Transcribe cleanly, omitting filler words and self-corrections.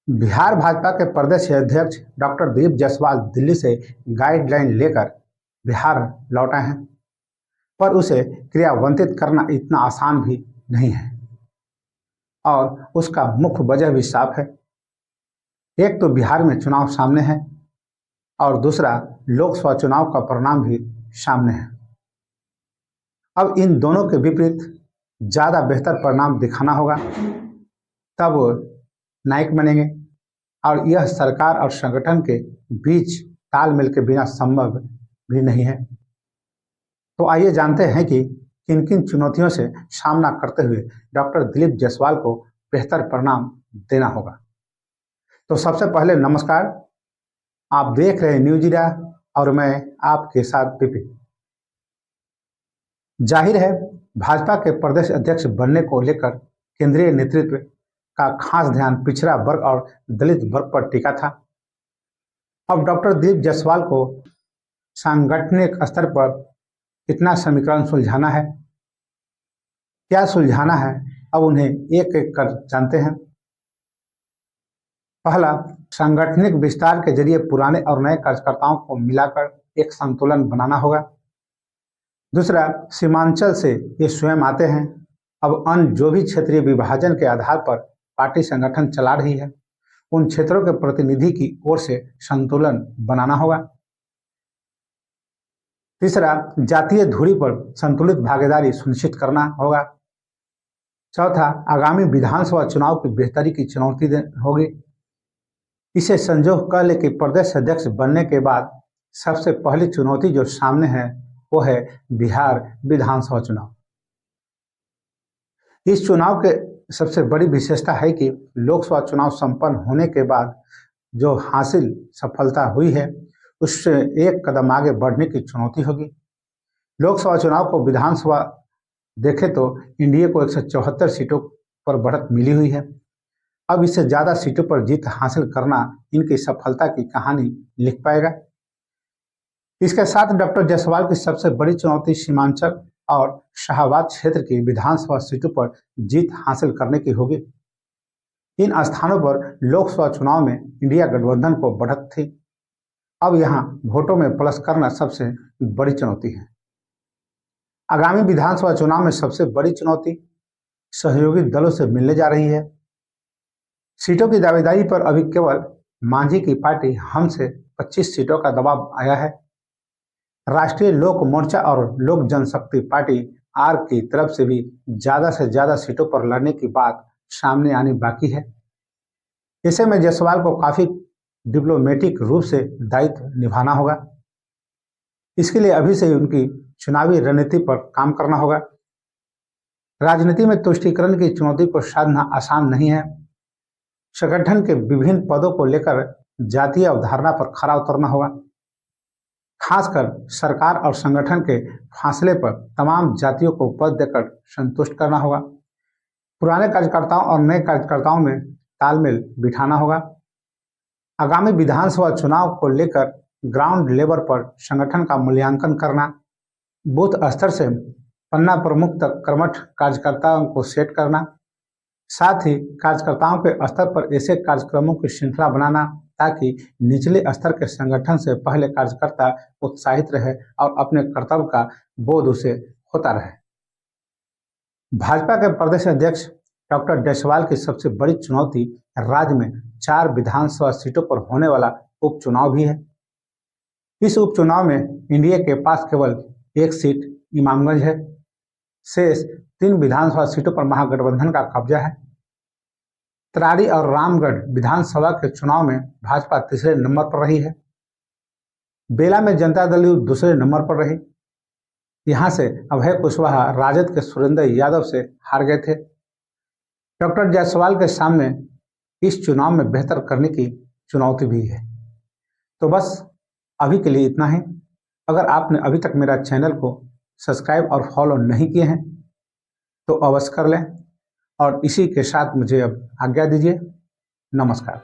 बिहार भाजपा के प्रदेश अध्यक्ष डॉक्टर दिलीप जायसवाल दिल्ली से गाइडलाइन लेकर बिहार लौटे हैं, पर उसे क्रियान्वित करना इतना आसान भी नहीं है और उसका मुख्य वजह भी साफ है। एक तो बिहार में चुनाव सामने है और दूसरा लोकसभा चुनाव का परिणाम भी सामने है। अब इन दोनों के विपरीत ज़्यादा बेहतर परिणाम दिखाना होगा, तब नायक बनेंगे और यह सरकार और संगठन के बीच तालमेल के बिना संभव भी नहीं है। तो आइए जानते हैं कि किन किन चुनौतियों से सामना करते हुए डॉक्टर दिलीप जायसवाल को बेहतर परिणाम देना होगा। तो सबसे पहले नमस्कार, आप देख रहे हैं न्यूज इंडिया और मैं आपके साथ विपिन। जाहिर है, भाजपा के प्रदेश अध्यक्ष बनने को लेकर केंद्रीय नेतृत्व का खास ध्यान पिछड़ा वर्ग और दलित वर्ग पर टिका था। अब डॉक्टर दिलीप जायसवाल को सांगठनिक स्तर पर इतना समीकरण सुलझाना है। क्या सुलझाना है, अब उन्हें एक एक कर जानते हैं। पहला, सांगठनिक विस्तार के जरिए पुराने और नए कार्यकर्ताओं को मिलाकर एक संतुलन बनाना होगा। दूसरा, सीमांचल से ये स्वयं आते हैं, अब अन्य जो भी क्षेत्रीय विभाजन के आधार पर पार्टी संगठन चला रही है, उन क्षेत्रों के प्रतिनिधि की ओर से संतुलन बनाना होगा। तीसरा, जातीय धुरी पर संतुलित भागीदारी सुनिश्चित करना होगा। चौथा, आगामी विधानसभा चुनाव की बेहतरी की चुनौती होगी। इसे संजोग कर ले कि प्रदेश अध्यक्ष बनने के बाद सबसे पहली चुनौती जो सामने है वो है बिहार विधानसभा चुनाव। इस चुनाव के सबसे बड़ी विशेषता है कि लोकसभा चुनाव संपन्न होने के बाद जो हासिल सफलता हुई है उससे एक कदम आगे बढ़ने की चुनौती होगी। लोकसभा चुनाव को विधानसभा देखें तो एनडीए को 174 सीटों पर बढ़त मिली हुई है। अब इससे ज़्यादा सीटों पर जीत हासिल करना इनकी सफलता की कहानी लिख पाएगा। इसके साथ डॉक्टर जायसवाल की सबसे बड़ी चुनौती सीमांचल और शाहबाद क्षेत्र की विधानसभा सीटों पर जीत हासिल करने की होगी। इन स्थानों पर लोकसभा चुनाव में इंडिया गठबंधन को बढ़त थी, अब यहाँ वोटों में प्लस करना सबसे बड़ी चुनौती है। आगामी विधानसभा चुनाव में सबसे बड़ी चुनौती सहयोगी दलों से मिलने जा रही है। सीटों की दावेदारी पर अभी केवल मांझी की पार्टी हम से 25 सीटों का दबाव आया है। राष्ट्रीय लोक मोर्चा और लोक जनशक्ति पार्टी आर की तरफ से भी ज्यादा से ज्यादा सीटों पर लड़ने की बात सामने आनी बाकी है। ऐसे में जायसवाल को काफी डिप्लोमेटिक रूप से दायित्व निभाना होगा। इसके लिए अभी से उनकी चुनावी रणनीति पर काम करना होगा। राजनीति में तुष्टीकरण की चुनौती को साधना आसान नहीं है। संगठन के विभिन्न पदों को लेकर जातीय अवधारणा पर खरा उतरना होगा। खासकर सरकार और संगठन के फासले पर तमाम जातियों को पद देकर संतुष्ट करना होगा। पुराने कार्यकर्ताओं और नए कार्यकर्ताओं में तालमेल बिठाना होगा। आगामी विधानसभा चुनाव को लेकर ग्राउंड लेवल पर संगठन का मूल्यांकन करना, बूथ स्तर से पन्ना प्रमुख तक कर्मठ कार्यकर्ताओं को सेट करना, साथ ही कार्यकर्ताओं के स्तर पर ऐसे कार्यक्रमों की श्रृंखला बनाना ताकि निचले स्तर के संगठन से पहले कार्यकर्ता उत्साहित रहे और अपने कर्तव्य का बोध उसे होता रहे। भाजपा के प्रदेश अध्यक्ष डॉक्टर जायसवाल की सबसे बड़ी चुनौती राज्य में 4 विधानसभा सीटों पर होने वाला उपचुनाव भी है। इस उपचुनाव में एनडीए के पास केवल एक सीट इमामगंज है। शेष 3 विधानसभा सीटों पर महागठबंधन का कब्जा है। तरारी और रामगढ़ विधानसभा के चुनाव में भाजपा तीसरे नंबर पर रही है। बेला में जनता दल यू दूसरे नंबर पर रही। यहां से अभय कुशवाहा राजद के सुरेंद्र यादव से हार गए थे। डॉक्टर जायसवाल के सामने इस चुनाव में बेहतर करने की चुनौती भी है। तो बस अभी के लिए इतना ही। अगर आपने अभी तक मेरा चैनल को सब्सक्राइब और फॉलो नहीं किए हैं तो अवश्य कर लें और इसी के साथ मुझे अब आज्ञा दीजिए। नमस्कार।